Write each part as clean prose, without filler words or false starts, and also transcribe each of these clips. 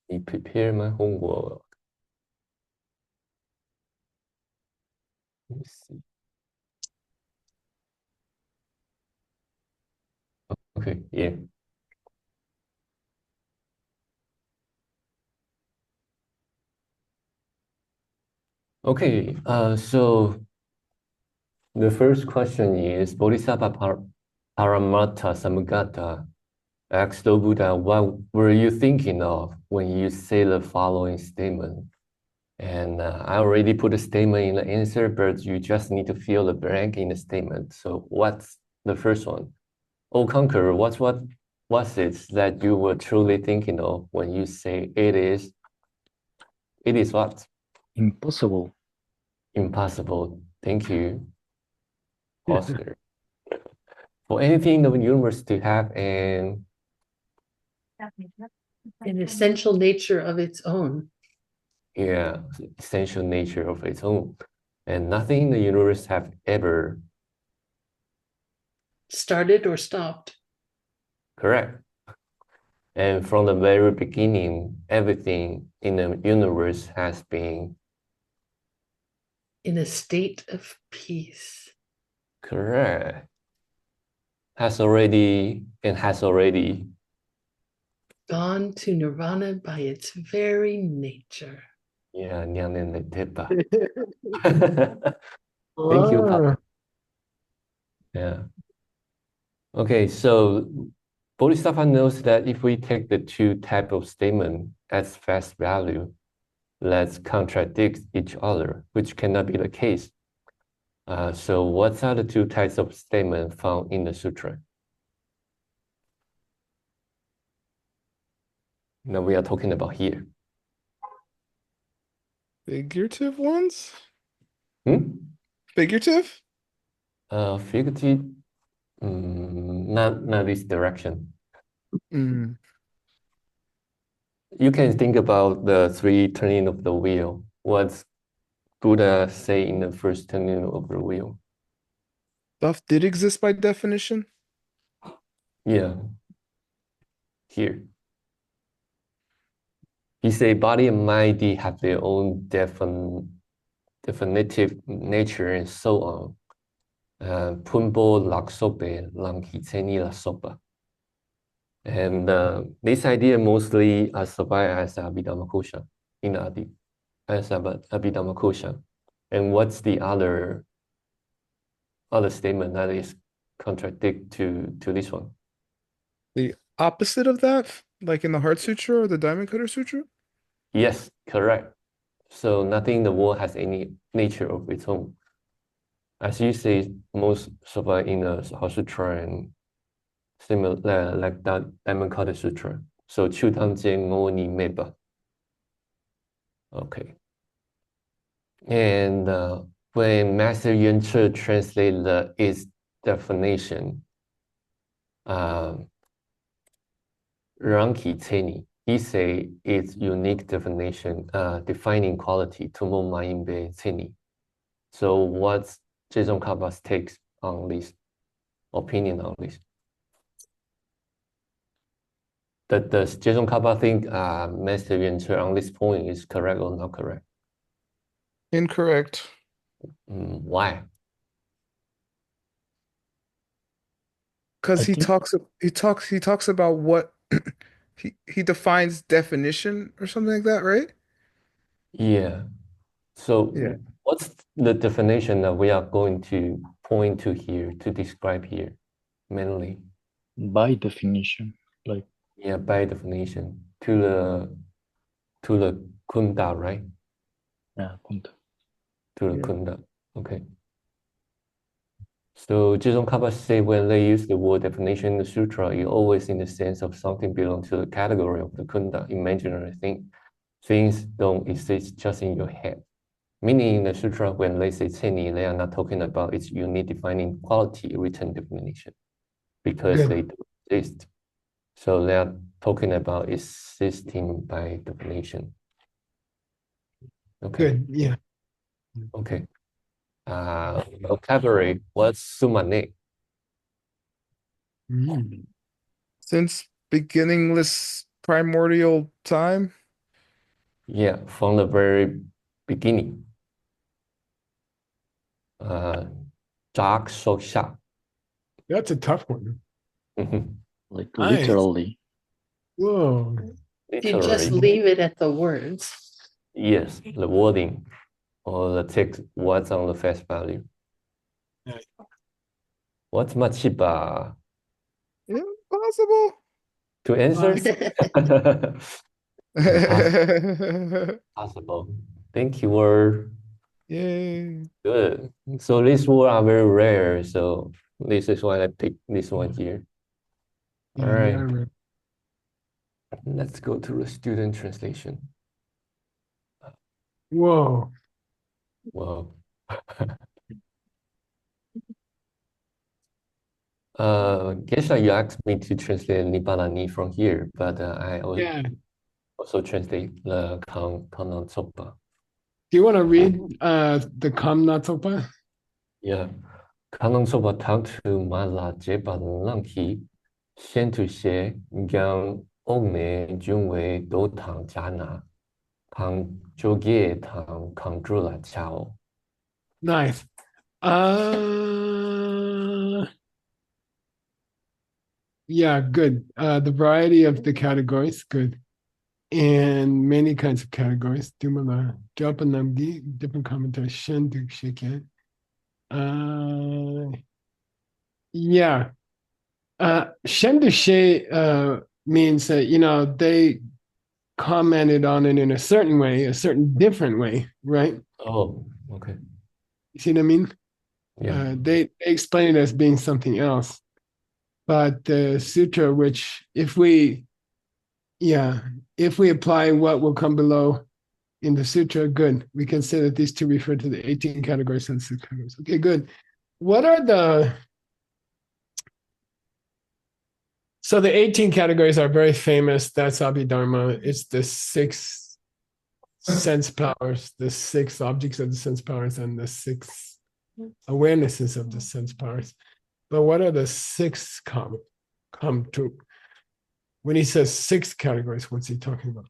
me prepare my homework. Let me see. Okay, yeah. Okay, so the first question is Bodhisattva Paramatta Samagata asked the Buddha, what were you thinking of when you say the following statement? And I already put a statement in the answer, but you just need to fill the blank in the statement. So what's the first one? Oh, Conqueror, what's it that you were truly thinking of when you say it is what? Impossible. Impossible. Thank you, Oscar. For anything in the universe to have an essential nature of its own. yeah, essential nature of its own. And nothing in the universe have ever started or stopped. Correct. And from the very beginning, everything in the universe has been in a state of peace. Correct. Has already gone to nirvana by its very nature. Yeah, Thank you, Papa. Yeah. Okay, so Bodhisattva knows that if we take the two type of statement as fast value, let's contradict each other, which cannot be the case. So what are the two types of statement found in the sutra? Now we are talking about here. Figurative ones? Figurative? Figurative, not this direction. Mm. You can think about the three turning of the wheel. What's Buddha say in the first turning of the wheel? Stuff did exist by definition? Yeah. Here. He say body and mind they have their own definitive nature and so on. Punpo laksope langkitseni lasopa. And this idea mostly survived as Abhidhammakosha in Adi, as Abhidhammakosha. And what's the other statement that is contradict to this one? The opposite of that, like in the Heart Sutra or the Diamond Cutter Sutra? Yes, correct. So nothing in the world has any nature of its own. As you say, most survive in the Heart Sutra and similar like that Diamond Cutter Sutra. So 去当见我你灭吧. Okay. And when Master Yuan Che translated its definition, Ranki Teni, he say its unique definition, defining quality to Momaimbe Teni. So what's Jason Kappa's takes on this, opinion on this? Does Jason Kappa think Master Yuan Che on this point is correct or not correct? Incorrect. Why? Because he talks about what he defines definition or something like that, right? Yeah. So Yeah. what's the definition that we are going to point to here, to describe here, mainly? By definition, like Yeah, by definition, to the kunda, right? yeah, kunta. To the kunda. Okay. So Jizong Kappa say when they use the word definition in the sutra, it always in the sense of something belong to the category of the kunda, imaginary thing. Things don't exist just in your head. Meaning in the sutra, when they say ceni, they are not talking about its unique defining quality written definition, because they do exist. So they are talking about existing by definition. Okay. Good. Yeah. Okay. Vocabulary, what's sumane? Since beginningless primordial time. Yeah, from the very beginning. Dark Sosha. That's a tough one. Like Nice. literally. Whoa. You just Literally. leave it at the words. Yes, the wording or the text, what's on the face value. Yeah. What's Machiba? Impossible. To answer? Yay. Possible. Thank you, word. Good. So these words are very rare, so this is why I picked this one here. All Yeah, right, yeah, let's go to the student translation. Whoa. Wow. Geshe, you asked me to translate Nibalani from here, but I Yeah. also translate the Kannan Sopa. Do you want to read the Kamnatopa? Yeah. Kannan Sopa taught to Mala Jeban Lanki, Shen to She, Gang Ome, Junwei, Do Tang Jana, Kang Jogie Tang Kang Drula Chao. Nice. Yeah, good. The variety of the categories, good. And many kinds of categories. Dumala, Japanamgi, different commentaries, Shen Duk Shiken. Yeah. Shen Duk means that, they commented on it in a certain way, a certain different way, right? Oh, okay. You see what I mean? Yeah. They explain it as being something else. But the sutra, which if we apply what will come below in the sutra, good. We can say that these two refer to the 18 categories and 6 categories. Okay, good. So the 18 categories are very famous. That's Abhidharma. It's the 6 sense powers, the 6 objects of the sense powers, and the 6 awarenesses of the sense powers. But what are the 6 come to? When he says 6 categories, what's he talking about?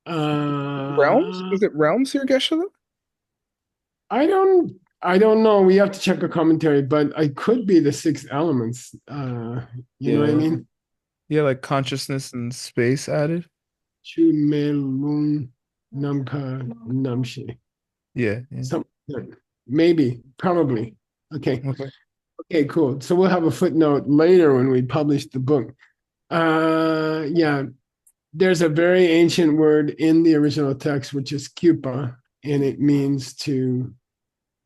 Realms? Is it realms here, Geshe? I don't know. We have to check a commentary, but I could be the 6 elements. You know what I mean? Yeah, like consciousness and space added. Chu me lung namka namshi. Yeah. Maybe, probably. Okay, cool. So we'll have a footnote later when we publish the book. Yeah, there's a very ancient word in the original text, which is kupa, and it means to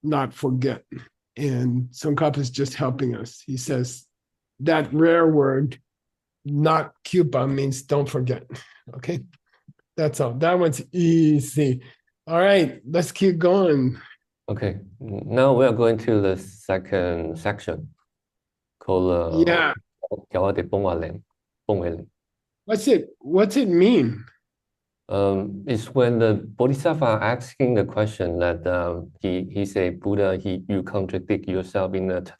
not forget. And Tsongkhapa is just helping us. He says that rare word, not kupa, means don't forget. Okay, that's all. That one's easy. All right, let's keep going. Okay, now we are going to the second section called Gyawade Bongweleng. What's it mean? It's when the Bodhisattva asking the question that he say, Buddha, you contradict yourself in that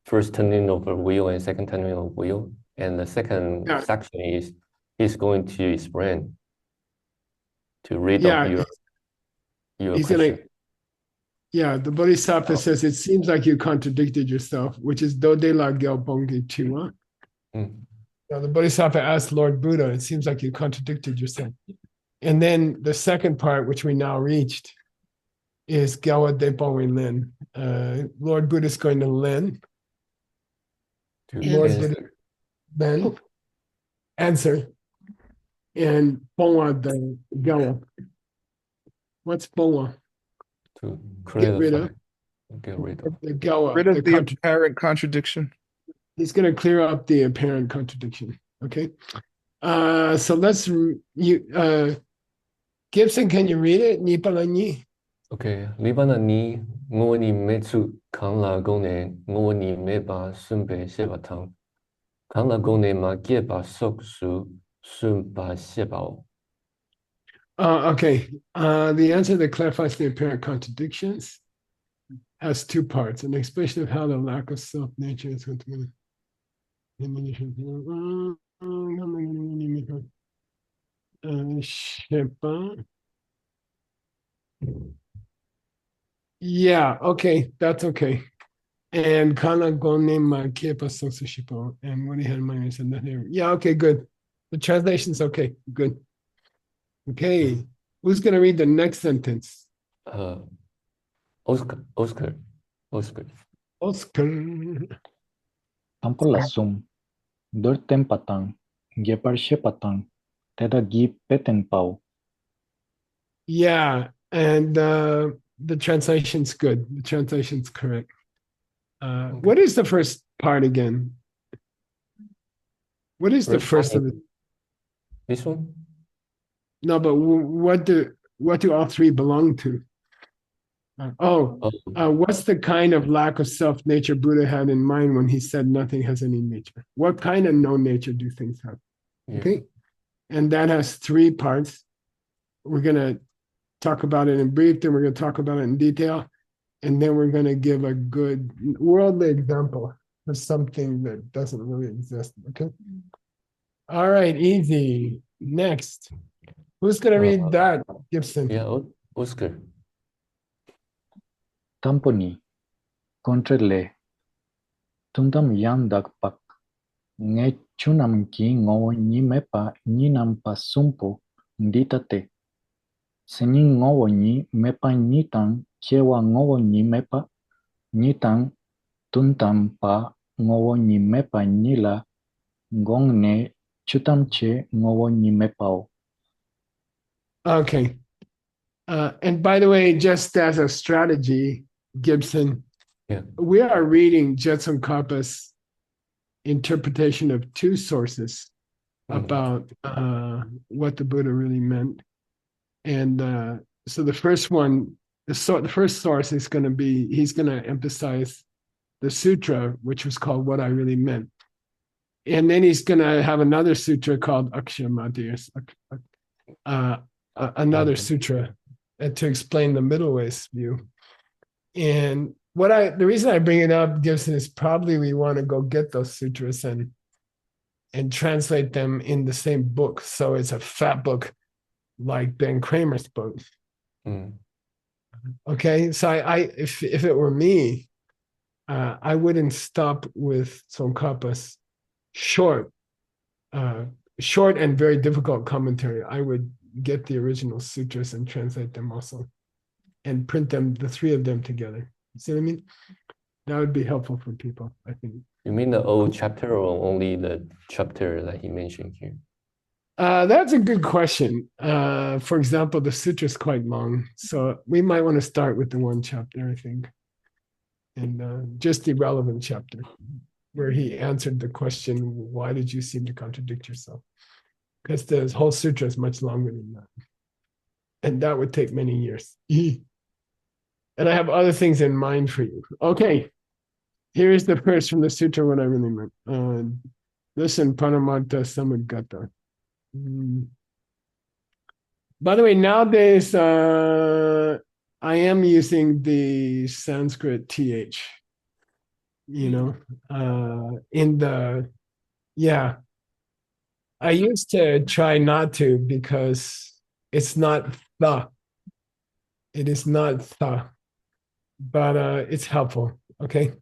first turning of the wheel and second turning of the wheel. And the second section is he's going to explain to read off your question. The Bodhisattva says, it seems like you contradicted yourself, which is Dodela Gyalpongi Chua. Now, the Bodhisattva asked Lord Buddha, it seems like you contradicted yourself. And then the second part, which we now reached, is Gyawa Depongwe Len. Lord Buddha is going to Len. Lord Buddha, Len, answer. And Pongwa the Gyawa. What's Pongwa? To get rid of the Gyawa. Rid of the apparent contradiction. He's going to clear up the apparent contradiction. Okay. So let's Gibson, can you read it? Nipalani. Okay. Libanani ngoni metsu kanla gone ngoni meba sumbe shebatang. Kanla gone ma geba soksu sumba shebao. Okay. The answer that clarifies the apparent contradictions has two parts, an expression of how the lack of self-nature is going to yeah, okay, that's okay. And kana gone ma kepa sosishipo. And what he had in mind said that here. Yeah, okay, good. The translation's okay, good. Okay, who's gonna read the next sentence? Oscar. Oscar. Tampolasum, dortem patang, geparshe patang, teda gi peten pau. Yeah, and the translation's good. The translation's correct. What is the first part again? What is the first of it? This one? No, but what do all three belong to? What's the kind of lack of self-nature Buddha had in mind when he said nothing has any nature? What kind of no nature do things have? Yeah. Okay, and that has three parts. We're gonna talk about it in brief, then we're gonna talk about it in detail, and then we're gonna give a good worldly example of something that doesn't really exist. Okay. All right, easy. Next, who's gonna read that, Gibson? Yeah, Oscar. Tamponi, contrele, tundam yang dak pak, nge chunam ki ngowo ni mepa ni nampa sumpo, nditate. Seni ngowo ni mepa ni tang, kiewa ngowo ni mepa, ni tang, tuntam pa ngowo ni mepa ni la, gong ne chutam che ngowo ni mepao. Okay. And by the way, just as a strategy, Gibson, Yeah. we are reading Jetson Karpa's interpretation of two sources about what the Buddha really meant. And so the first one, the first source is going to be, he's going to emphasize the sutra, which was called What I Really Meant. And then he's going to have another sutra called Akshamadhyas, another sutra to explain the middle ways view. And the reason I bring it up, Gibson, is probably we want to go get those sutras and translate them in the same book. So it's a fat book like Ben Kramer's book. Okay, so if it were me, I wouldn't stop with Tsongkhapa's short and very difficult commentary. I would get the original sutras and translate them also, and print them, the three of them together. See what I mean? That would be helpful for people, I think. You mean the old chapter or only the chapter that he mentioned here? That's a good question. For example, the sutra is quite long, so we might want to start with the one chapter, I think, and just the relevant chapter where he answered the question, why did you seem to contradict yourself? Because the whole sutra is much longer than that. And that would take many years. And I have other things in mind for you. Okay, here's the first from the sutra, what I really meant. Listen, Paramatta Samagata. By the way, nowadays, I am using the Sanskrit TH, I used to try not to because it's not the. It is not the, but it's helpful, okay?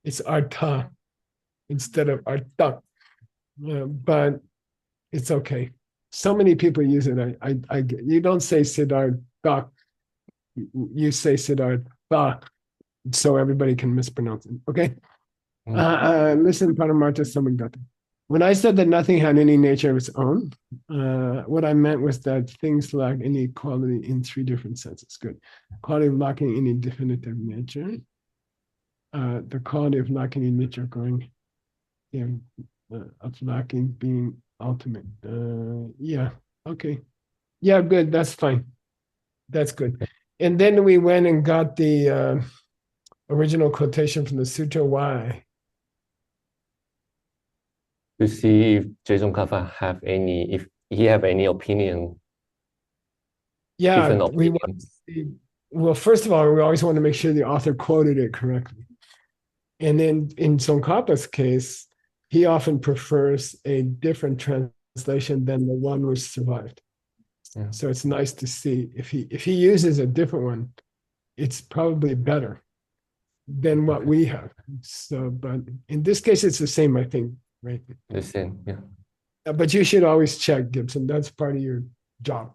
It's artha instead of artha, but it's okay. So many people use it. You don't say Siddhartha, you say Siddhartha, so everybody can mispronounce it, okay? Listen, Paramatta Samagata. When I said that nothing had any nature of its own, what I meant was that things lack any quality in three different senses. Good. Quality of lacking any definitive nature. The quality of lacking any nature going, of lacking being ultimate. Yeah, okay. Yeah, good, that's fine. That's good. And then we went and got the original quotation from the Sutra. Why? To see if Jason Kappa if he have any opinion. Yeah, Different we want opinion. to see well, first of all, we always want to make sure the author quoted it correctly. And then in Tsongkhapa's case, he often prefers a different translation than the one which survived. Yeah. So it's nice to see if he uses a different one, it's probably better than what we have. So, but in this case, it's the same, I think, right? The same, yeah. But you should always check, Gibson. That's part of your job.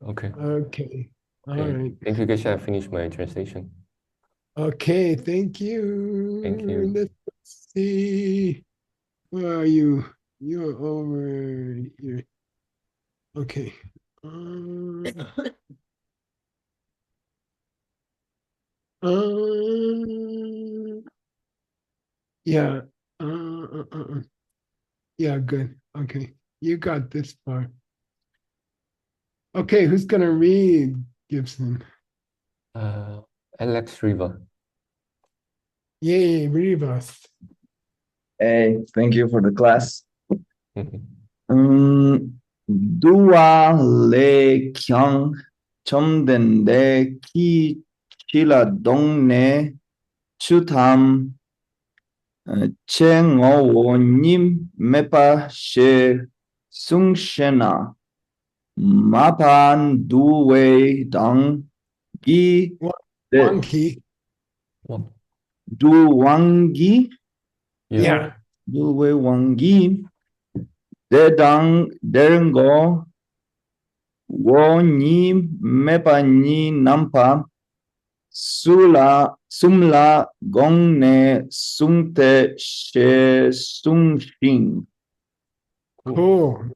Okay. Okay. All Okay. right. Thank you, Geshe. I finished my translation. Okay. Thank you. Thank you. Let's see. Where are you? You're over here. Okay. Yeah. Yeah, good. Okay. You got this far. Okay, who's gonna read, Gibson? Alex River. Yay, read us. Hey, thank you for the class. Dua le kyang chomdende ki chila dongne chutam chengo wo nim mepa she sungshena mapan duwe dang gi Wonky. What? duwangi Yeah. duwe wangi dedang derengo wo ni mepa ni nampa sumla gongne sungte she sungshin. Cool.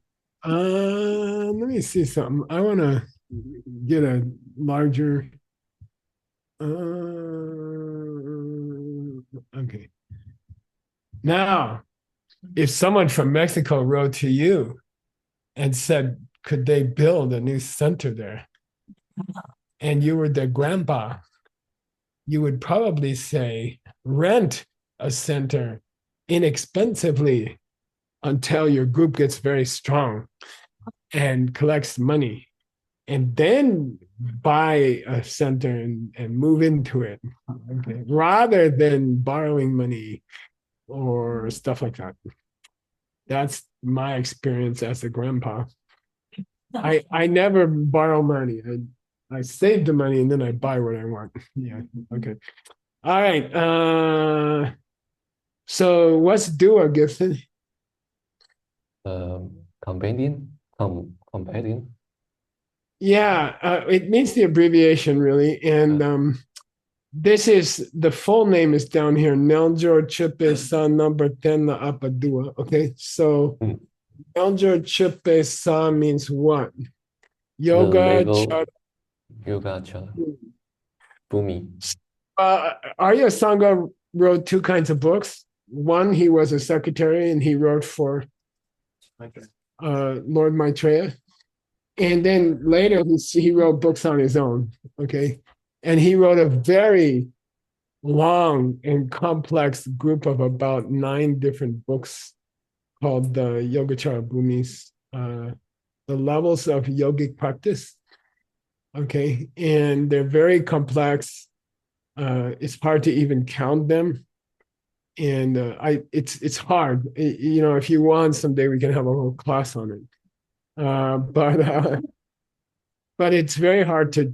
Let me see something. I want to get a larger. Okay. Now, if someone from Mexico wrote to you and said, could they build a new center there? And you were their grandpa, you would probably say, rent a center inexpensively until your group gets very strong and collects money, and then buy a center and move into it, okay, rather than borrowing money or stuff like that. That's my experience as a grandpa. I never borrow money. I save the money and then I buy what I want. Yeah. Okay. All right. So what's dua, Gibson? Companion? Companion? Yeah, it means the abbreviation really, and this is the full name is down here. Neljor Chipe Sa number 10 na Apadua. Okay, so Neljor Chipe Sa means what? Yoga Chara. Yoga Chara. Bumi. Arya Sangha wrote two kinds of books. One, he was a secretary and he wrote for Lord Maitreya. And then later he wrote books on his own, okay? And he wrote a very long and complex group of about 9 different books called the Yogacara Bhumis, the levels of yogic practice, okay? And they're very complex. It's hard to even count them. And it's hard. You know, if you want, someday we can have a whole class on it. But it's very hard to.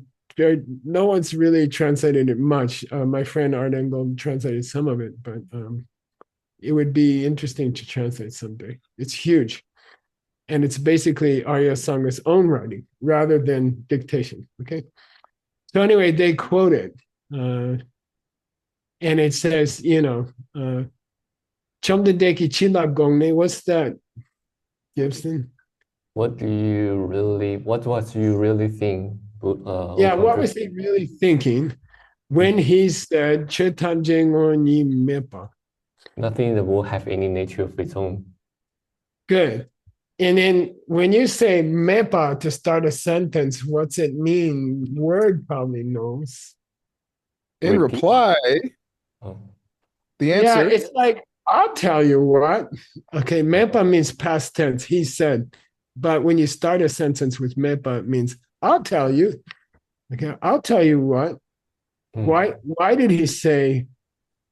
No one's really translated it much. My friend Art Engel translated some of it, but it would be interesting to translate someday. It's huge, and it's basically Arya Sangha's own writing rather than dictation. Okay, so anyway, they quote it, and it says, you know, "Chomdendeki chilab gongne." What's that, Gibson? What was you really think? Yeah, what was he really thinking when he said Chetanjengo ni mepa? Nothing that will have any nature of its own. Good. And then when you say mepa to start a sentence, what's it mean? Word probably knows. In Repeat. reply, Oh. the Yeah, answer. it's like, I'll tell you what. Okay, mepa means past tense, he said. But when you start a sentence with mepa, it means, I'll tell you. Okay, I'll tell you what. Why did he say,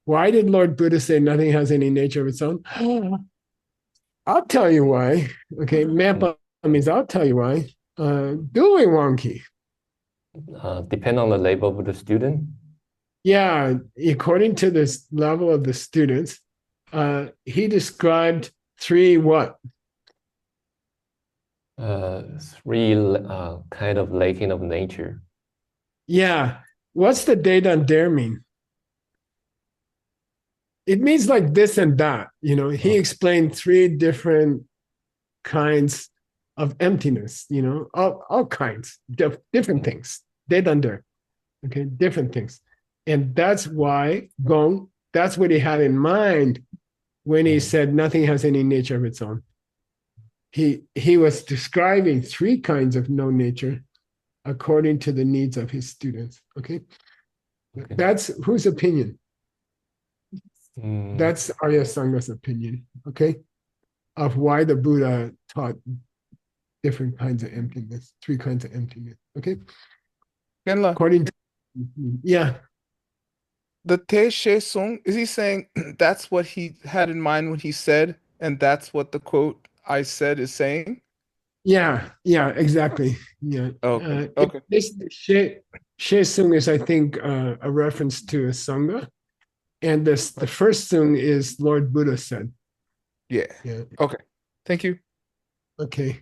why did Lord Buddha say nothing has any nature of its own? I'll tell you why. Okay, Mepa means I'll tell you why. Doing wonky. Depend on the level of the student. Yeah, according to this level of the students, he described three what? Three kind of lacking of nature. Yeah. What's the date on dare mean? It means like this and that. You know, he explained three different kinds of emptiness, you know, all kinds, different things. Dead under. Okay, different things. And that's why Gong, that's what he had in mind when he said nothing has any nature of its own. He was describing three kinds of no nature according to the needs of his students. Okay. That's whose opinion? That's Arya Sangha's opinion, okay, of why the Buddha taught different kinds of emptiness, three kinds of emptiness, okay? Genla, According to, yeah. the Te She Sung, is he saying that's what he had in mind when he said, and that's what the quote I said is saying? Yeah, exactly. Yeah. Okay. This She Sung is, I think, a reference to a Sangha. And the first Sung is Lord Buddha said. Yeah. Okay. Thank you. Okay.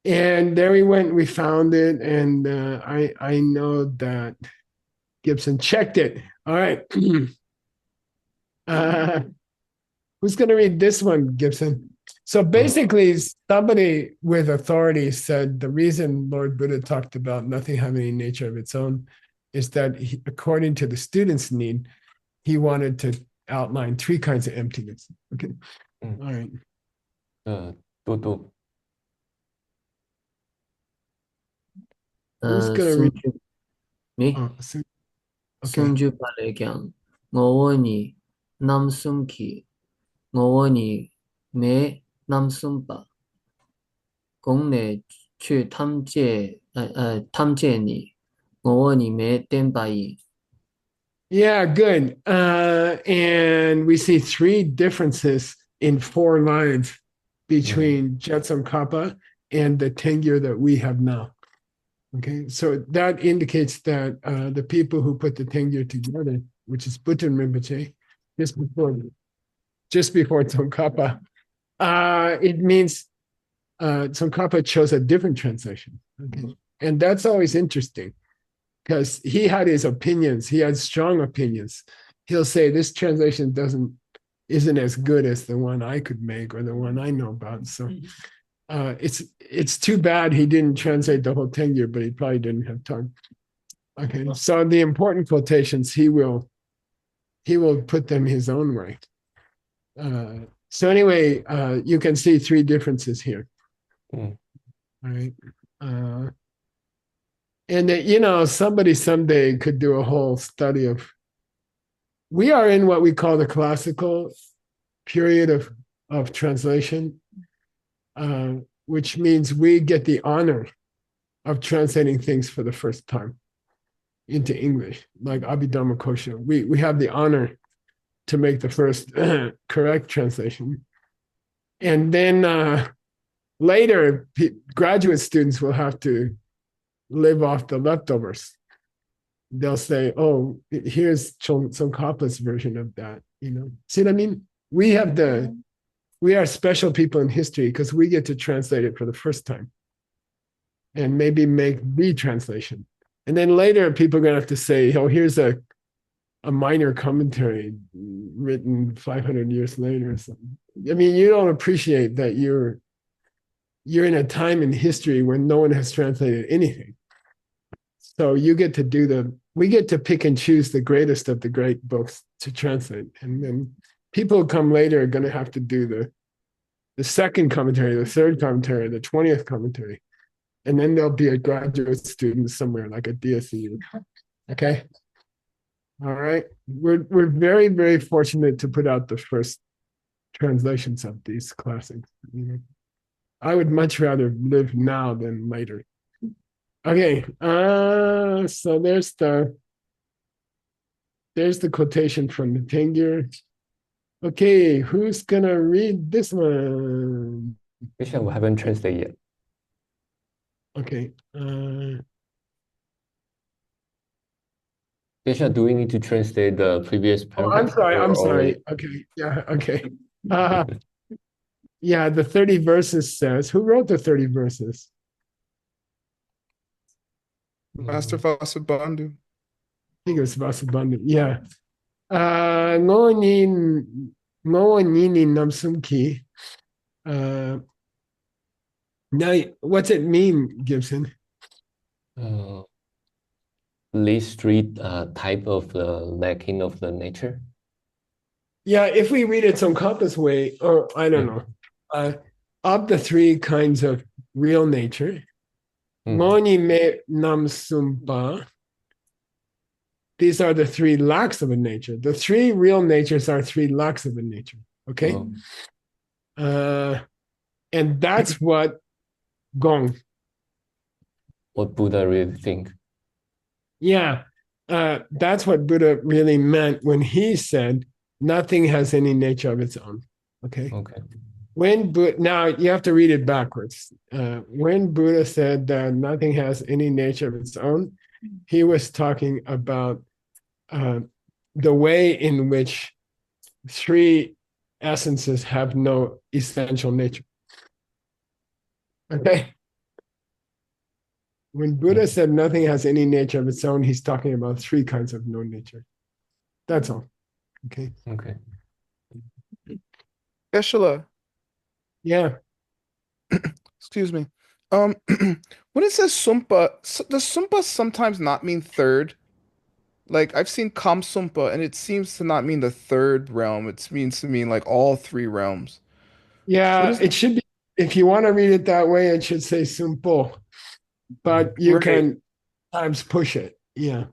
And there we went, we found it, and I know that GIBSON checked it. All right. Who's going to read this one, GIBSON? So basically, somebody with authority said the reason Lord Buddha talked about nothing having any nature of its own is that according to the student's need, he wanted to outline three kinds of emptiness. Okay. All right. Who's gonna read? Me? Okay. Sunju Palekyang. Ngowoni Namsumki. Ngowoni Me Namsumpa. Gongne Chu Tamje Ni. Ngowoni Me Tenpai. Yeah, good. And we see three differences in 4 lines between Jetsam Kappa and the tengyur that we have now. Okay, so that indicates that the people who put the tengyur together, which is Bhutan Rinpoche, just before Tsongkhapa, it means Tsongkhapa chose a different translation. Okay, and that's always interesting because he had his opinions. He had strong opinions. He'll say this translation isn't as good as the one I could make or the one I know about. So it's too bad he didn't translate the whole tengyur, but he probably didn't have time. Okay, so the important quotations he will put them his own way. So anyway, you can see 3 differences here. All right. And you know, somebody someday could do a whole study of. We are in what we call the classical period of translation, which means we get the honor of translating things for the first time into English, like Abhidhamma Kosha. We have the honor to make the first correct translation. And then later, graduate students will have to live off the leftovers. They'll say, oh, here's Tsongkhapa's version of that. You know, see what I mean? We are special people in history because we get to translate it for the first time and maybe make the translation. And then later people are going to have to say, oh, here's a minor commentary written 500 years later or something. I mean, you don't appreciate that you're in a time in history when no one has translated anything. So you get to we get to pick and choose the greatest of the great books to translate. And then people who come later are going to have to do the second commentary, the third commentary, the 20th commentary. And then there'll be a graduate student somewhere like a DSE. Okay. All right. We're very, very fortunate to put out the first translations of these classics. You know? I would much rather live now than later. Okay. So there's the quotation from the Tengyur. Okay, who's gonna read this one? Which we haven't translated yet. Okay. Geshe, do we need to translate the previous Oh, paragraph? I'm or sorry. Okay. Yeah, okay. Yeah, the 30 verses says, who wrote the 30 verses? Master Vasubandhu. I think it was Vasubandhu. Yeah. Ngo ni namsumki. Now, what's it mean, Gibson? Least three type of the lacking of the nature. Yeah, if we read it some compass way, or I don't know, of the three kinds of real nature, Ngoni me namsumpa. These are the three lacks of a nature. The three real natures are three lacks of a nature. Okay. And that's what Gong. What Buddha really think. Yeah. That's what Buddha really meant when he said nothing has any nature of its own. Okay. Okay. Now you have to read it backwards. When Buddha said that nothing has any nature of its own, he was talking about the way in which three essences have no essential nature. Okay. When Buddha said nothing has any nature of its own, he's talking about three kinds of no nature. That's all. Okay. Okay. Geshe, Yeah. excuse me. When it says sumpa, does sumpa sometimes not mean third? Like I've seen kamsumpa, and it seems to not mean the third realm. It means to mean like all three realms. What Yeah. is It should be, if you want to read it that way, it should say sumpo, but you Right. can times push it. Yeah.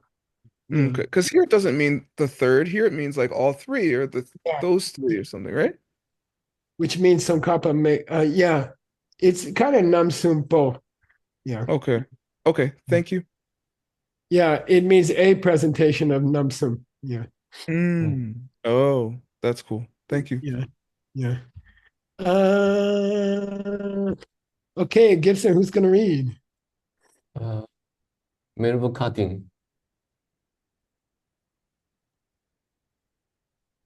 Okay, because here it doesn't mean the third. Here it means like all three or Yeah. those three or something, right? Which means some kappa make, yeah. It's kind of namsumpo. Yeah. Okay. Okay, thank you. Yeah. It means a presentation of namsum. Yeah. Oh, that's cool. Thank you. Yeah. Yeah. Okay, Gibson, who's going to read? Mineral cutting.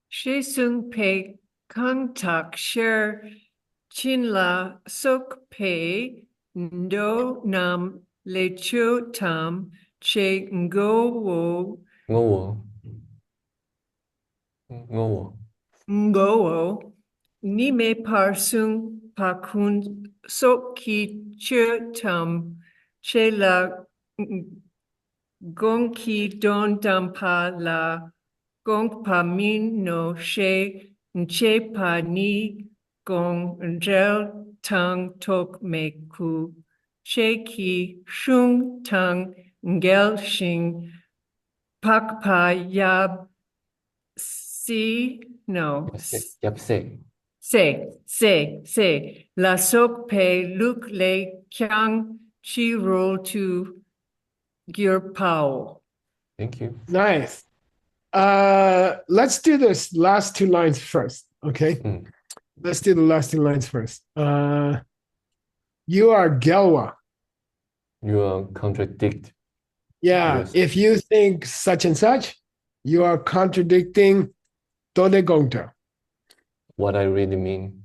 She sung pe kang tak sher chin la sok pe ndo nam le chu tam che ngo wo ni me par sung pa kun sok ki chu tam che la gong ki don dam pa la gong pa min no she che pa ni gong gel tang tok me ku she ki shung tang ngel shing pak pa yab si no Yep, say. Say, la sok pe luk le kyang chi roll to gear pow. Thank you. Nice. Let's do this last two lines first. Okay. Let's do the last two lines first. You are Gelwa. You are contradict. Yeah. Yes. If you think such and such, you are contradicting Tode Gongta. What I really mean.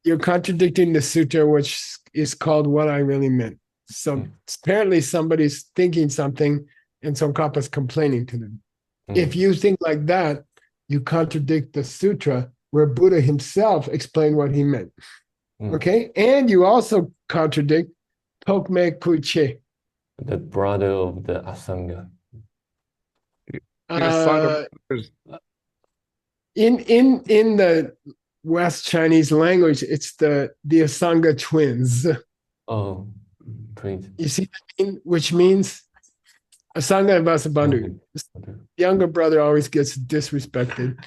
You're contradicting the sutra, which is called What I Really Meant. So apparently somebody's thinking something and Tsongkhapa's complaining to them. If you think like that, you contradict the sutra where Buddha himself explained what he meant. Okay? And you also contradict Tokme Kuche. The brother of the Asanga. In the West Chinese language, it's the Asanga twins. Oh, twins. You see what I mean? Which means Asanga and Vasubandhu. Younger brother always gets disrespected.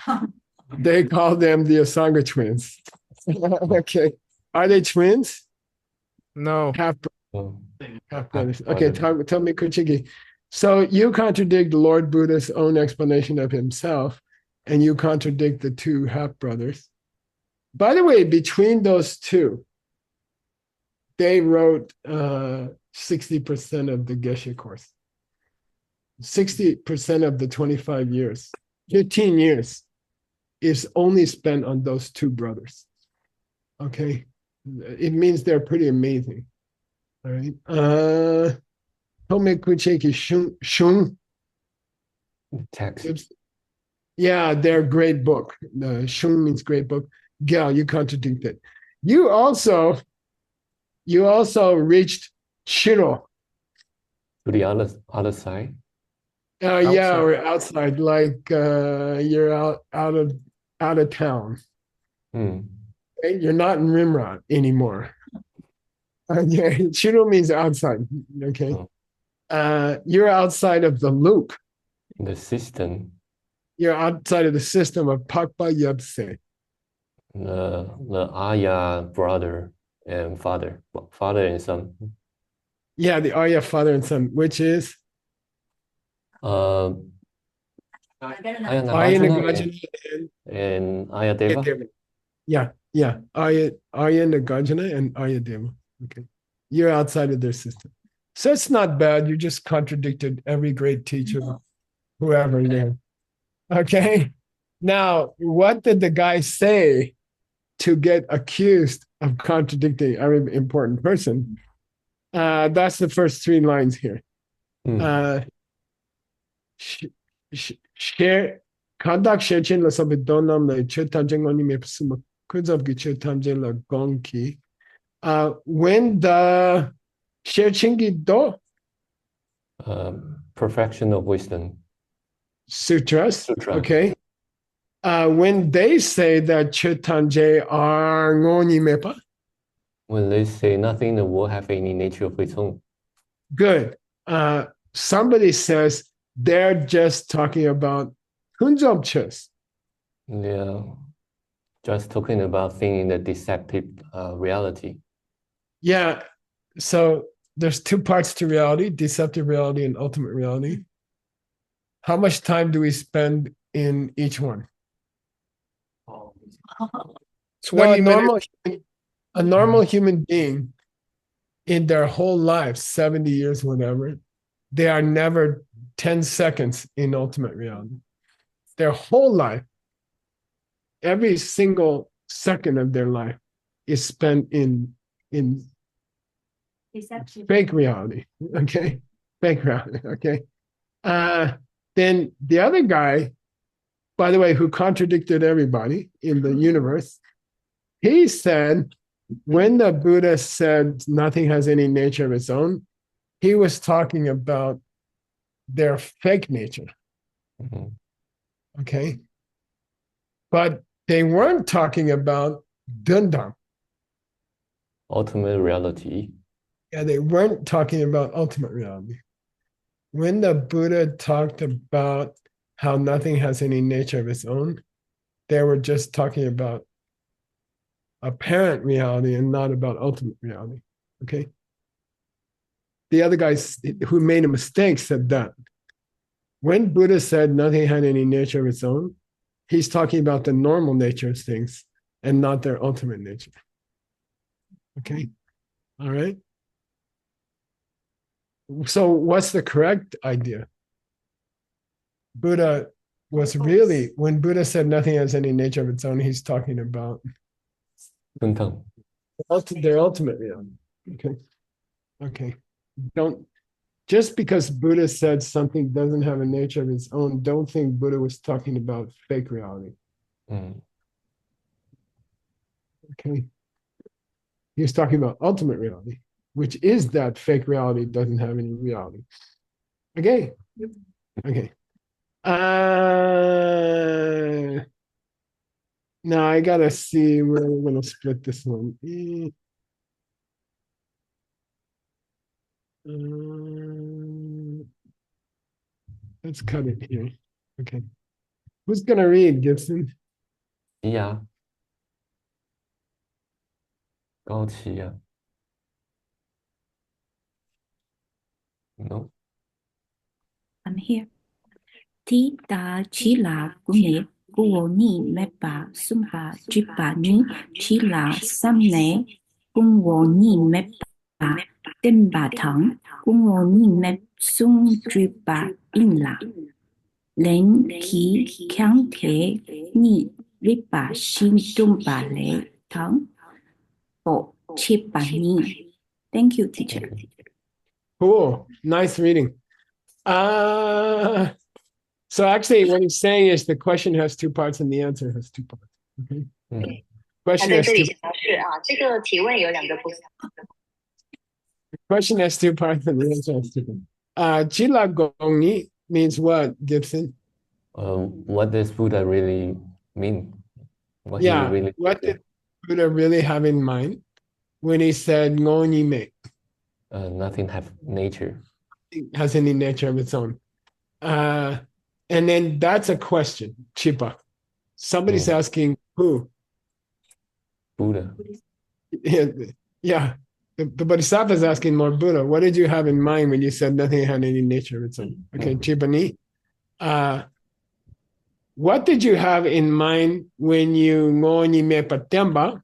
They call them the Asanga twins. Okay. Are they twins? No. Half Oh, Half brothers. Okay, tell me, Kuchiki. So you contradict Lord Buddha's own explanation of himself, and you contradict the two half brothers. By the way, between those two, they wrote 60% of the Geshe course. 60% of the 25 years, 15 years is only spent on those two brothers. Okay. It means they're pretty amazing. All right. Tome Kucheki Shung. text. Yeah, they're great book. Shung means great book. Gal, you contradicted. You also reached Shiro. To the other side. Yeah, or outside, like you're out of town. Hmm. Okay? You're not in Rimrod anymore. Okay, Shiro means outside. Okay, you're outside of the loop. The system. You're outside of the system of Pakpa Yebse. The Arya brother and father and son. Yeah, the Arya father and son, which is Arya Arya Nagarjuna Nagarjuna and Arya Deva. Yeah. Arya Nagarjuna and Arya Deva. Okay, you're outside of their system, so it's not bad. You just contradicted every great teacher, whoever there. Okay, now what did the guy say to get accused of contradicting every important person? That's the first three lines here. Share conduct shechin la sabidonam la chetanjengoni me psuma kuzavgi chetanjen la gonki. When the shechingi do Perfection of wisdom. sutras, okay. When they say that Chetanje are ngoni mepa, When they say nothing in the world have any nature of its own. good. Somebody says they're just talking about kunjobchus. Yeah, just talking about things in the deceptive reality. Yeah, so there's two parts to reality: deceptive reality and ultimate reality. How much time do we spend in each one? 20 minutes. A normal human being in their whole life, 70 years, whatever, they are never 10 seconds in ultimate reality. Their whole life, every single second of their life is spent in fake reality. Okay. Fake reality. Okay. Then the other guy, by the way, who contradicted everybody in the universe, he said, when the Buddha said nothing has any nature of its own, he was talking about their fake nature. Okay. But they weren't talking about Dundam. Ultimate reality. Yeah, they weren't talking about ultimate reality. When the Buddha talked about how nothing has any nature of its own, they were just talking about apparent reality and not about ultimate reality. Okay. The other guys who made a mistake said that. When Buddha said nothing had any nature of its own, he's talking about the normal nature of things and not their ultimate nature. Okay. All right. So what's the correct idea? Buddha was really, when Buddha said nothing has any nature of its own, he's talking about their ultimate reality. Okay. Okay. Don't, just because Buddha said something doesn't have a nature of its own, don't think Buddha was talking about fake reality. Okay. He was talking about ultimate reality, which is that fake reality doesn't have any reality. Okay. Okay. Now I gotta see where we're gonna split this one. Let's cut it here. Okay. Who's gonna read, Gibson? Yeah. 高崎啊 No. I'm here. Ti ta chỉ là Kune Kuo Ni Mepa Sumpa Jipa Ni chỉ là Samne Kuo Ni Mepa Temba Thang Kuo Ni Mep Sung Jipa In La Len Ki Kyang Te Ni Ripa Shin Tumpa Le Thang Bo Chipa Ni. Thank you, teacher. Okay. Cool. Nice reading. So actually what he's saying is the question has two parts and the answer has two parts. Okay. Mm. Question 在 has 这里 two 写的是啊，这个提问有两个部分。 question has two parts and the answer has two parts. Chila Gongi means what, Gibson? What does Buddha really mean? What he Yeah. really What did Buddha really have in mind when he said Ngoni me nothing have nature. has any nature of its own? And then that's a question, Chipa. Somebody's asking who? Buddha. Yeah. The Bodhisattva is asking more Buddha. What did you have in mind when you said nothing had any nature of its own? Okay, Chipani. What did you have in mind when you ngoni me patemba?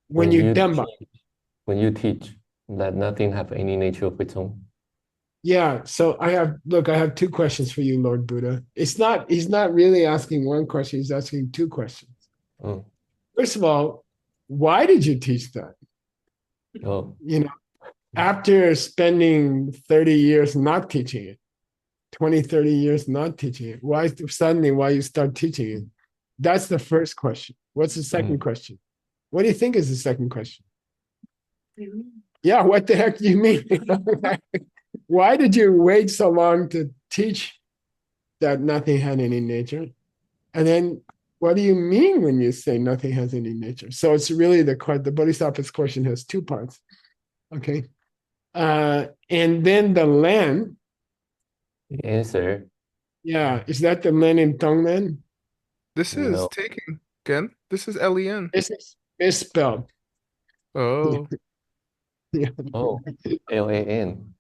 When you temba? When you teach that nothing have any nature of its own. Yeah, so I have two questions for you, Lord Buddha. He's not really asking one question, he's asking two questions. Oh. First of all, why did you teach that? Oh. You know, after spending 30 years not teaching it, 20, 30 years not teaching it, why you start teaching it? That's the first question. What's the second question? What do you think is the second question? Yeah, what the heck do you mean? Why did you wait so long to teach that nothing had any nature? And then what do you mean when you say nothing has any nature? So it's really the Bodhisattva's question has two parts. Okay. And then the Len. The answer. Yeah. Is that the Len in Tonglen? This is taking again. This is Len. This is misspelled. Oh. Yeah. Oh. LAN.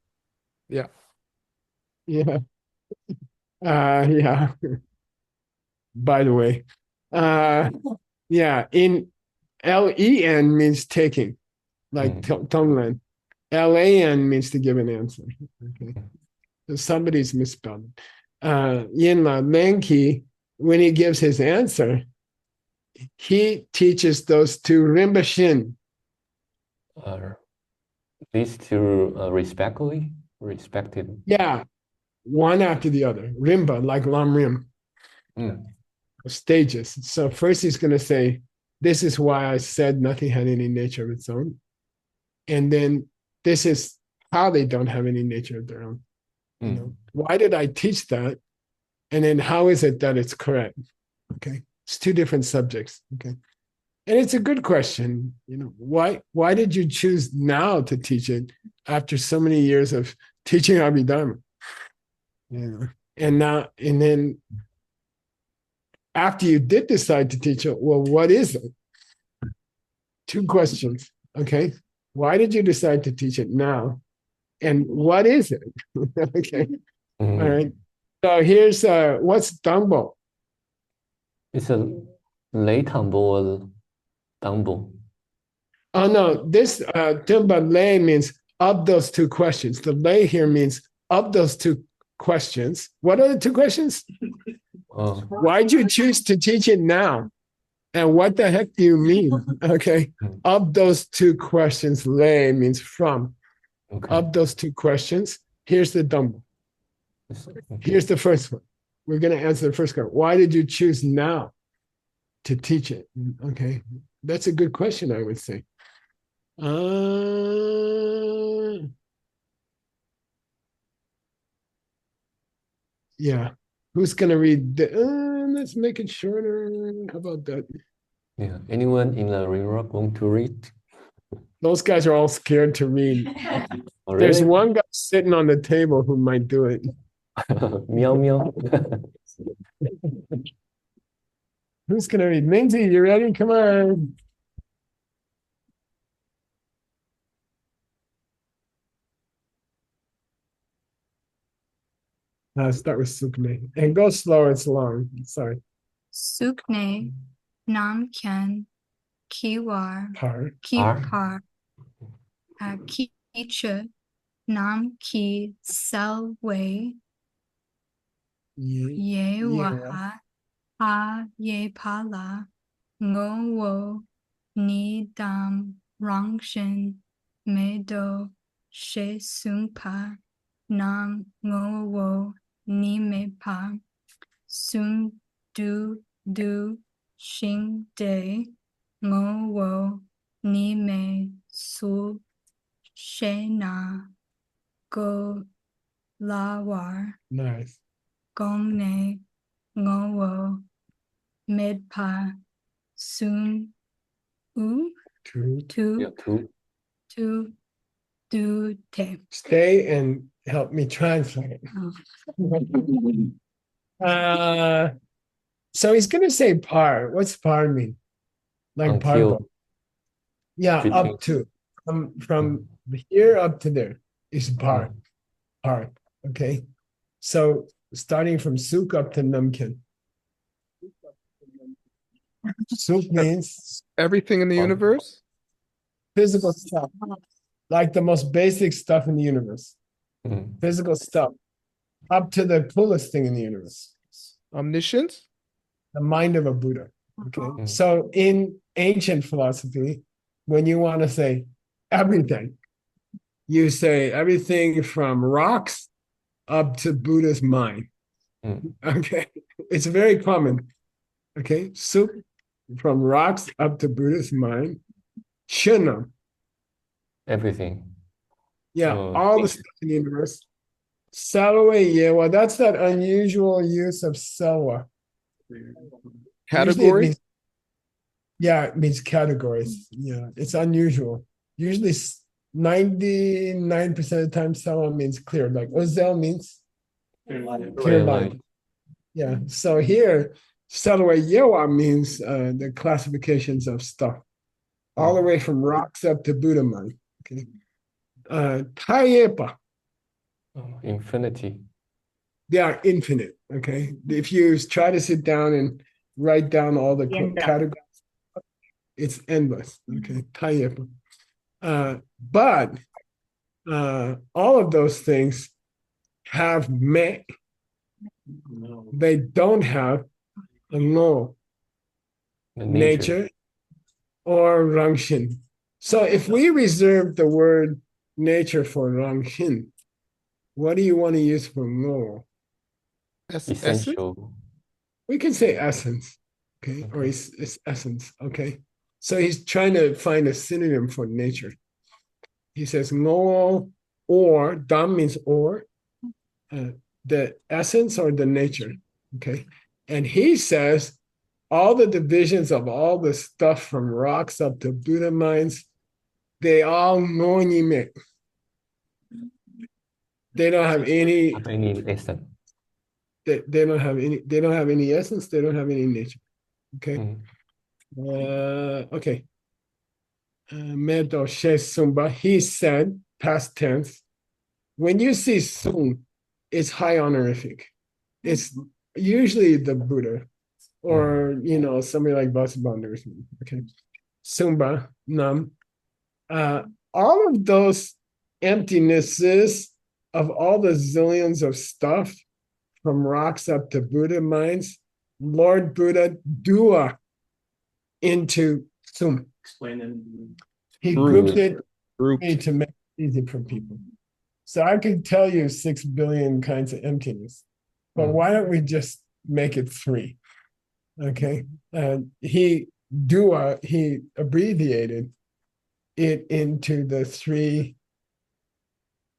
Yeah. Yeah. Yeah. By the way. Yeah. In LEN means taking, like Tonglen. LAN means to give an answer. Okay. So somebody's misspelled. Yinla Menki, when he gives his answer, he teaches those two Rinpoche. These two respected. Yeah, one after the other. Rimba, like Lam Rim. Stages. So first he's going to say, this is why I said nothing had any nature of its own. And then this is how they don't have any nature of their own. You know, why did I teach that? And then how is it that it's correct? Okay. It's two different subjects. Okay. And it's a good question. You know, why did you choose now to teach it after so many years of teaching Abhidharma? You know, and then after you did decide to teach it, well, what is it? Two questions. Okay. Why did you decide to teach it now? And what is it? Okay. All right. So here's what's Dangbo? It's a lay Tangbo or Dangbo. Oh no, this Tumba lay means of those two questions. The lay here means of those two questions. What are the two questions? Why'd you choose to teach it now? And what the heck do you mean? Okay. Of those two questions, lay means from. Okay. Of those two questions, here's the Dhamma. Here's the first one. We're going to answer the first question. Why did you choose now to teach it? Okay. That's a good question, I would say. Yeah. Who's going to read? Let's make it shorter. How about that? Yeah. Anyone in the Rirok want to read? Those guys are all scared to read. Oh, really? There's one guy sitting on the table who might do it. Meow, meow. Who's going to read? Lindsay, you ready? Come on. Start with sukne. And go slower, it's long. Sorry. Sukne nam kyan kiwar Par. kipar kicha nam ki selwe ye waha ha ye pala ngowo ni dam rangshin medo she sungpa nam ngowo ni me pa sun du shing de ngowo ni me su she na go lawar Nice. gong ne ngowo medpa sun u Two. Yeah, two. tu du te. Stay and help me translate. So he's gonna say par. What's par mean? Like Until parbo. Yeah, between. up to. From here up to there is par. Par. Okay. So starting from suk up to namkin. Suk means Everything in the universe? physical stuff. Like the most basic stuff in the universe. Physical stuff. Up to the coolest thing in the universe. Omniscience? The mind of a Buddha. Okay. So in ancient philosophy, when you want to say everything, you say everything from rocks up to Buddha's mind. Okay. It's very common. Okay. Soup from rocks up to Buddha's mind. Shunam. Everything. Yeah. All the stuff in the universe. Salwa, yeah. Well, that's that unusual use of salwa. Category? It means categories. Yeah, it's unusual. Usually 99% of the time, salwa means clear. Like ozel means clear light. Yeah. So here, salwa yewa means the classifications of stuff, all the way from rocks up to Buddha mind. Okay. Tayepa. Infinity. They are infinite. Okay. If you try to sit down and write down all the categories, it's endless. Okay. Tayepa. But all of those things have me. They don't have a no, nature or rangshin. So if we reserve the word nature for rangshin, what do you want to use for no? Essential. We can say essence, okay, or it's essence, okay. So he's trying to find a synonym for nature. He says no, or dam means or, the essence or the nature, okay. And he says all the divisions of all the stuff from rocks up to Buddha minds, they all nonime. They don't have any essence. They don't have any. They don't have any essence. They don't have any nature. Okay. Okay. Medo she sumba. He said, past tense. When you see sum, it's high honorific. It's usually the Buddha, or somebody like Vasubandhu or something. Okay. Sumba nam. All of those emptinesses of all the zillions of stuff from rocks up to Buddha minds, Lord Buddha dua into sum. He grouped it to make it easy for people. So I could tell you 6 billion kinds of emptiness, but why don't we just make it 3? Okay. He abbreviated it into the 3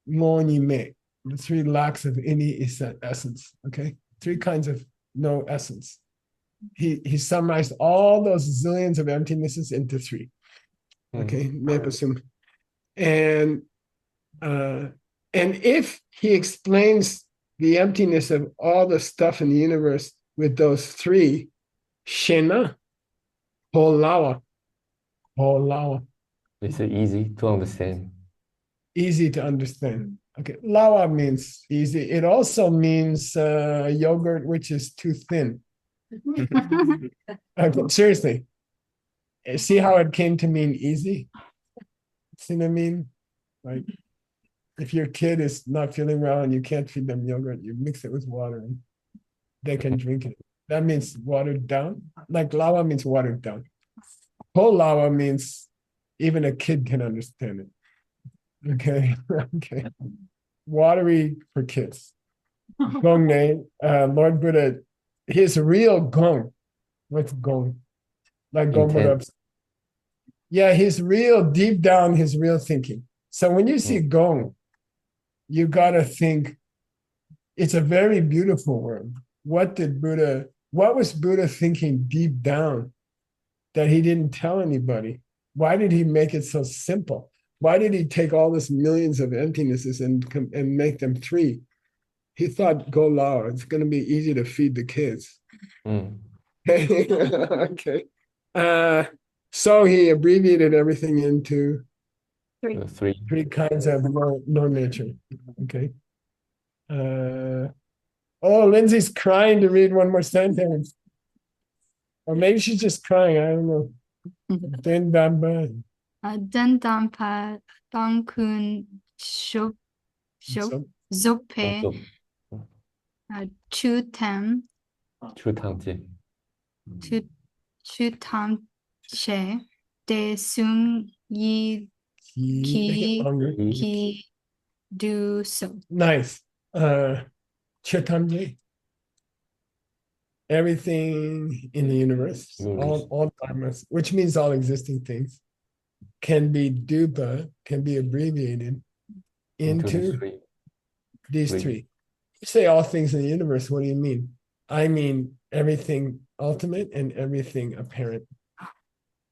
monime, the 3 lacks of any essence. Okay. 3 kinds of no essence. He summarized all those zillions of emptinesses into 3. Okay. And if he explains the emptiness of all the stuff in the universe with those 3, shena, holawa. Is it easy to understand? Easy to understand. Okay, lawa means easy. It also means yogurt which is too thin. Okay, seriously. See how it came to mean easy? See what I mean? Like if your kid is not feeling well and you can't feed them yogurt, you mix it with water and they can drink it. That means watered down. Like lawa means watered down. Whole lawa means even a kid can understand it. Okay, okay. Watery for kids. Gong Ne, Lord Buddha, his real gong. What's gong? Like gong Buddha. Yeah, his real, deep down, his real thinking. So when you see gong, you gotta think it's a very beautiful word. What was Buddha thinking deep down that he didn't tell anybody? Why did he make it so simple? Why did he take all this millions of emptinesses and make them three? He thought, go lao, it's going to be easy to feed the kids. Okay. So he abbreviated everything into three kinds of no nature. Okay. Oh, Lindsay's crying to read one more sentence. Or maybe she's just crying. I don't know. Den Dampa. Den Dampa Dangkun Zope Chutam Chutam De Sung Yi Ki Do So. Nice. Chutamje. Everything in the universe, all dharmas, which means all existing things, can be dupa, can be abbreviated into these three. You say all things in the universe, what do you mean? I mean everything ultimate and everything apparent.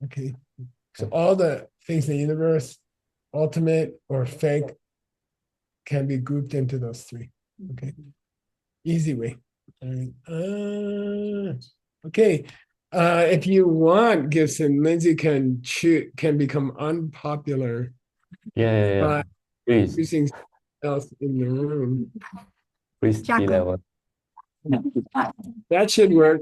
Okay. So all the things in the universe, ultimate or fake, can be grouped into those three. Okay. Easy way. Okay. If you want, Gibson, Lindsay can become unpopular. Yeah. Please. Using something else in the room. Please be that one. That should work.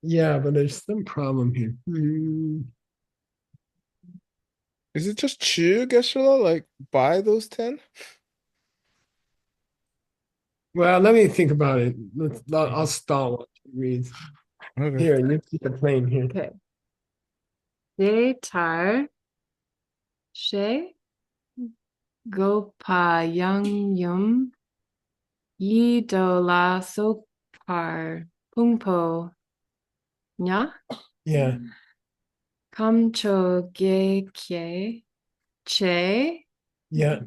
Yeah, but there's some problem here. Is it just Chu, Geshe, like buy those 10? Well, let me think about it. I'll stall while she reads. Okay. Here, you keep it playing here. Okay. De tar she go pa yang yum yi do la so par pung po nya Yeah. kam cho ge kye che. Yeah.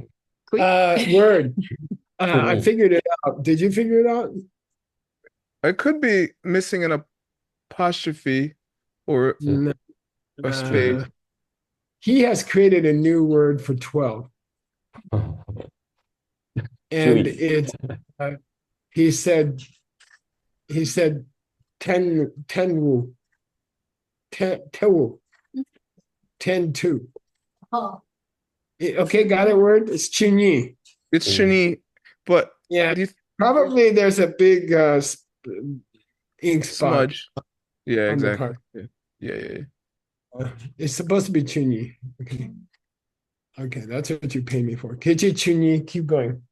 Word. I figured it out. Did you figure it out? I could be missing an apostrophe or a space. He has created a new word for 12. And it's he said 10 wu. 10-2. Oh. Okay, got it word? It's chunyi. It's Shani, but yeah, probably there's a big ink spot. Smudge. Yeah, exactly. Yeah. It's supposed to be chunyi. Okay, that's what you pay me for. Kechi chunyi, keep going.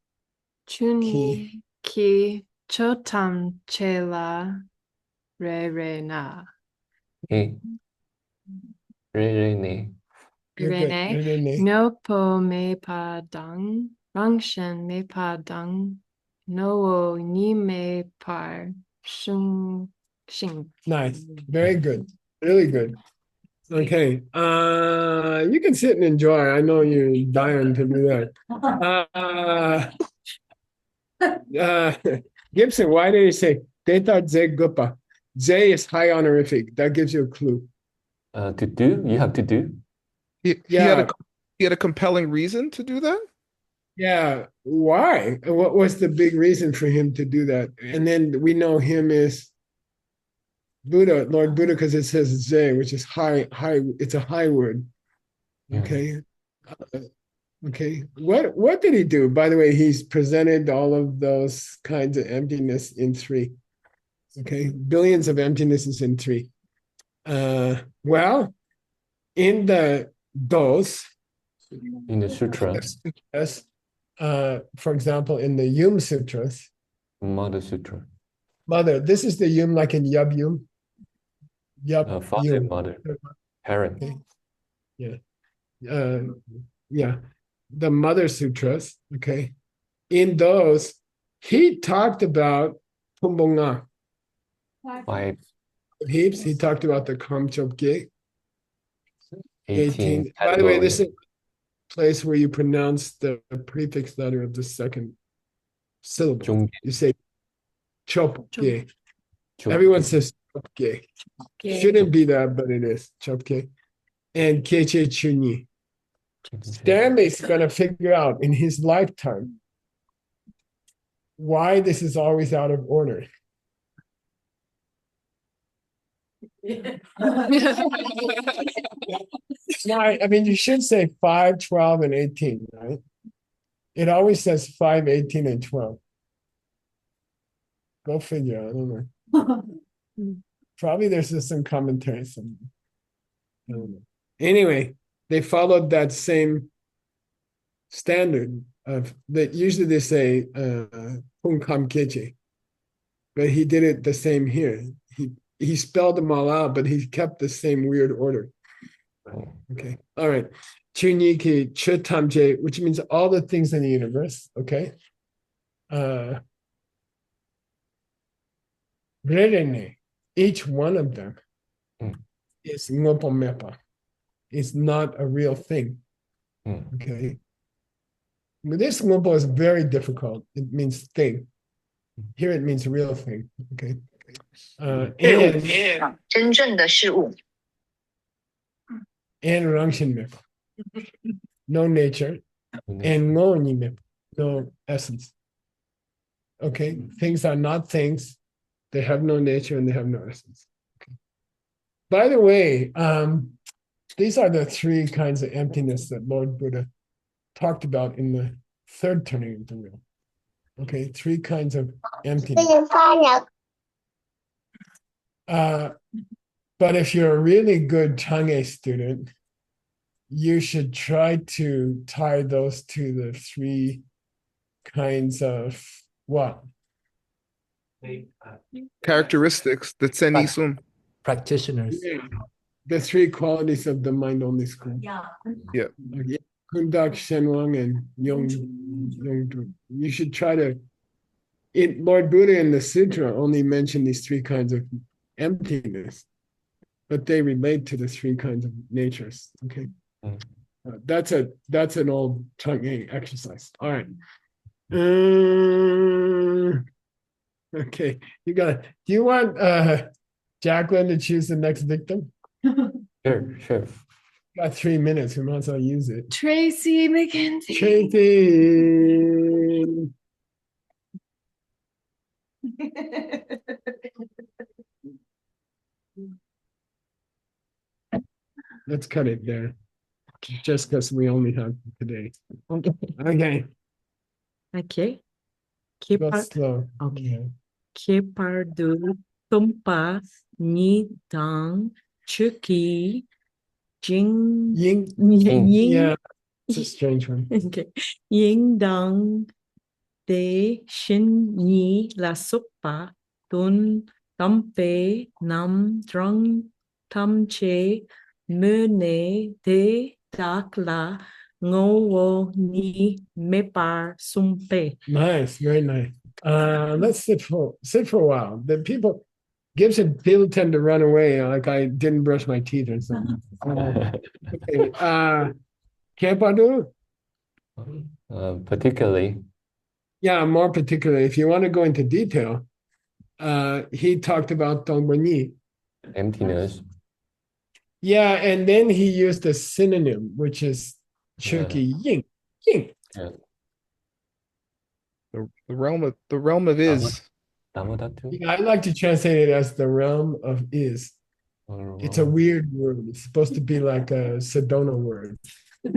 Chunyi ki chotam chela re na. Re ne. No po me pa dang, rangshen me pa dang, no o ni me par shung xing. Nice, very good, really good. Okay, you can sit and enjoy. I know you're dying to do that. Gibson, why did he say Deta Ze Gupa? Ze is high honorific. That gives you a clue. To do? You have to do? He had a He had a compelling reason to do that? Yeah, why? What was the big reason for him to do that? And then we know him as Buddha, Lord Buddha, because it says Ze, which is high, it's a high word. Okay. Okay. What did he do? By the way, he's presented all of those kinds of emptiness in three. Okay. Billions of emptinesses in three. Well, in the those In the sutra, sutras, for example, in the Yum Sutras, Mother Sutra, mother, this is the Yum like in Yub Yum. Yub father, Yum. mother, parent. Okay. Yeah. Yeah. The Mother Sutras, okay. In those, he talked about Pumbonga. 5, Heaps. He talked about the Kamchopge. 18 By the way, this is category. a place where you pronounce the prefix letter of the second syllable. Jung- You say Chopge. Jung- Everyone says Chopge. Shouldn't be that, but it is Chopge. And Keche Chunyi. Stanley's going to figure out in his lifetime why this is always out of order. I mean, you should say 5, 12, and 18, right? It always says 5, 18, and 12. Go figure. I don't know. Probably there's just some commentary somewhere. I don't know. Anyway, they followed that same standard of that. Usually they say Punkam Keche, but he did it the same here. He spelled them all out, but he kept the same weird order. Okay. All right. Chunyiki Chutamje, which means all the things in the universe. Okay. Rerene, each one of them is ngopomepa. It's not a real thing. Okay. But this ngopo is very difficult. It means thing. Here it means real thing. Okay. And 真正的事物。 and Rangshin no nature, and no no essence. Okay, things are not things, they have no nature and they have no essence. Okay. By the way, these are the three kinds of emptiness that Lord Buddha talked about in the third turning of the wheel. Okay, three kinds of emptiness. But if you're a really good Chang'e student, you should try to tie those to the three kinds of what? Characteristics, the Tsen Isum. Practitioners. Yeah. The three qualities of the mind-only school. Yeah. Kundak, Shenwang, and Yongdu. You should try to. Lord Buddha in the Sutra only mentioned these three kinds of emptiness, but they relate to the three kinds of natures. Okay. That's an old Chang'e exercise. All right. Okay, you got it. Do you want Jacqueline to choose the next victim? Sure. Got 3 minutes. We might as well use it. Tracy McKenzie. Tracy. Let's cut it there. Just because we only have today. Okay. Okay. Okay. Que Go par... slow. Okay. Yeah. Que pardu tumpa ni dang chuki jing Ying. Yeah, it's a strange one. Okay. Ying dang de shin ni la sopa tun tampe nam drang tam che mene de dak la ngowo ni mepar sumpe. Nice, very nice. Let's sit for a while. The people people tend to run away like I didn't brush my teeth or something. Okay. Kempadu? Particularly. Yeah, more particularly. If you want to go into detail, he talked about Dongbani. Emptiness. Yeah, and then he used a synonym, which is Chuki Ying. Ying. Yeah. The realm of is. Damodatu? Yeah, I like to translate it as the realm of is. It's a weird word. It's supposed to be like a Sedona word. What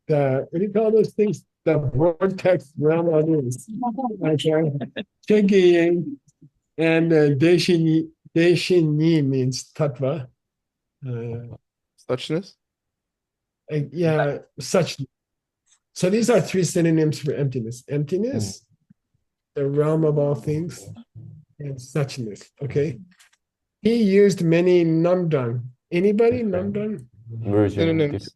do you call those things? The vortex realm of is. Okay. Chuki Ying. And Deshin means tattva. Suchness? Yeah, such. So these are three synonyms for emptiness. Emptiness, the realm of all things, and suchness. Okay. He used many namdang. Anybody namdang? Synonyms.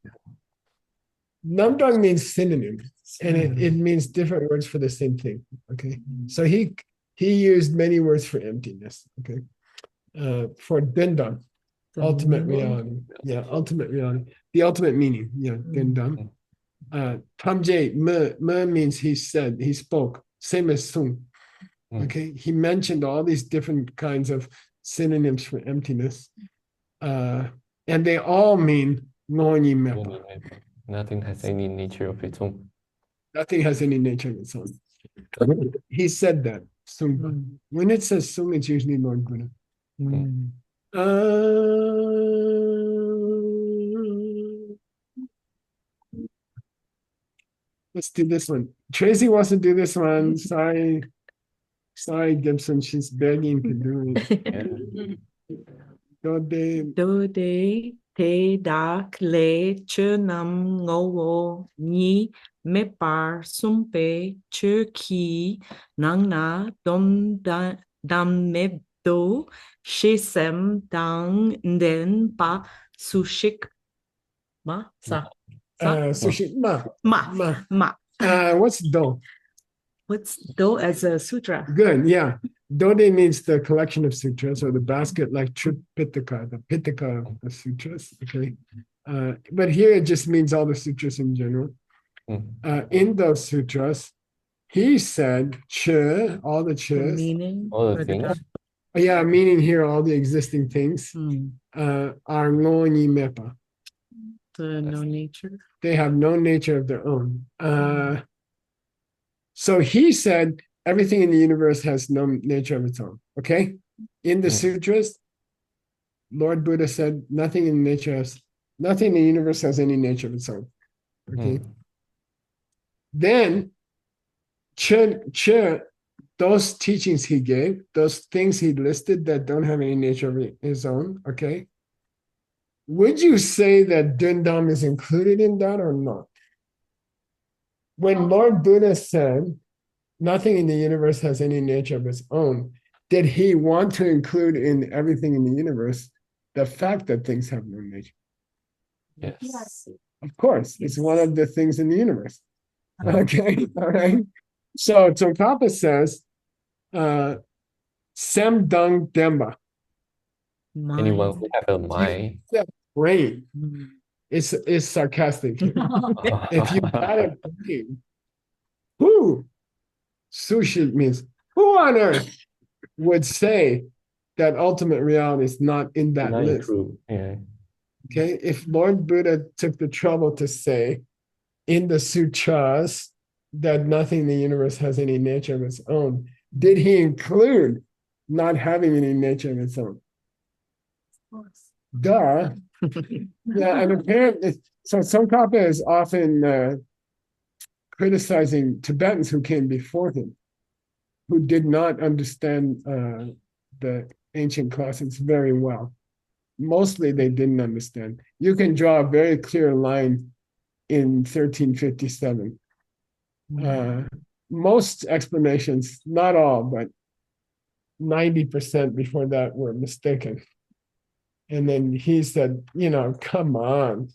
Namdang means synonym, and it means different words for the same thing. Okay. So he used many words for emptiness. Okay. For dendam, ultimate reality. Yeah, ultimate reality. The ultimate meaning. Yeah, dendam. Tamje, me means he said, he spoke, same as sung. Okay, he mentioned all these different kinds of synonyms for emptiness. And they all mean noni mepa. Nothing has any nature of its own. Nothing has any nature of its own. He said that. Sung. When it says sung, it's usually Lord Buddha. Let's do this one. Tracy wants to do this one. Sorry, GIBSON. She's begging to do it. Dode te dak le chunam ngowo ni mepar sumpe chuki nangna dam mebdo shesem dang den pa sushik ma sa Sushi ma. What's do? What's do as a sutra? Good, yeah. Dode means the collection of sutras or the basket like Tripitaka, the Pitaka of the sutras. Okay. But here it just means all the sutras in general. In those sutras, he said all the chas. Meaning? All the things. Yeah, meaning here all the existing things are ngoni mepa. No nature. They have no nature of their own. So he said everything in the universe has no nature of its own. Okay? In the sutras, Lord Buddha said nothing in the universe has any nature of its own. Okay. Then those teachings he gave, those things he listed that don't have any nature of his own, okay? Would you say that Dundam is included in that or not? When Lord Buddha said nothing in the universe has any nature of its own, did he want to include in everything in the universe the fact that things have no nature? Yes. Of course, it's one of the things in the universe. Okay, all right. So Tsongkhapa says, Sem Dung Demba. Anyone who have a mind. Brain. It's sarcastic. If you had a brain, who? Sushi means who on earth would say that ultimate reality is not in that Not list? true. Yeah. Okay, if Lord Buddha took the trouble to say in the sutras that nothing in the universe has any nature of its own, did he include not having any nature of its own? Duh. Yeah, and apparently, so Tsongkhapa is often criticizing Tibetans who came before him, who did not understand the ancient classics very well. Mostly they didn't understand. You can draw a very clear line in 1357. Most explanations, not all, but 90% before that were mistaken. And then he said, come on.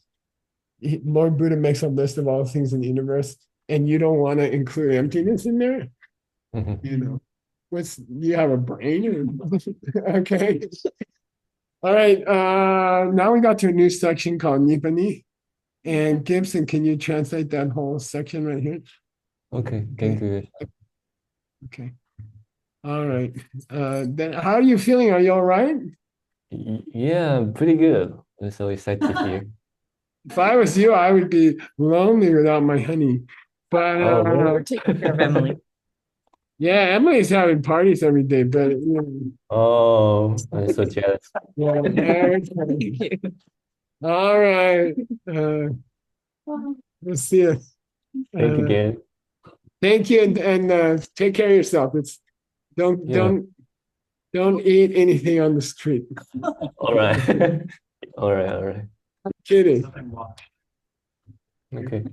Lord Buddha makes a list of all things in the universe, and you don't want to include emptiness in there? You have a brain? Okay. All right. Now we got to a new section called Nibbani. And GIBSON, can you translate that whole section right here? Okay, can do it. Okay. All right. Then how are you feeling? Are you all right? Yeah, pretty good. I'm so excited to hear. If I was you, I would be lonely without my honey. But Oh, really? We're taking care of Emily. yeah, Emily's having parties every day, but you know, Oh, I'm so jealous. yeah, every Thank time. you. All right. We'll see you. Thank you again. Thank you, and take care of yourself. It's don't Yeah. don't eat anything on the street. All right. All right. All right. I'm kidding. Okay.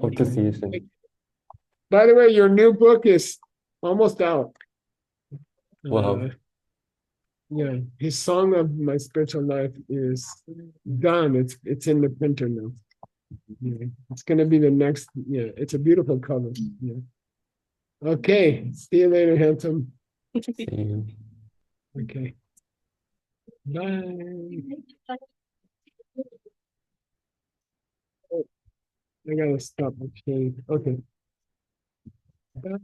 Hope to see you soon. By the way, your new book is almost out. Wow. Yeah, his Song of My Spiritual Life is done. It's in the printer now. Yeah, it's gonna be the next. Yeah, it's a beautiful cover. Yeah. Okay. See you later, handsome. See you. Okay. Bye. Oh, I gotta stop the shade. Okay. Bye.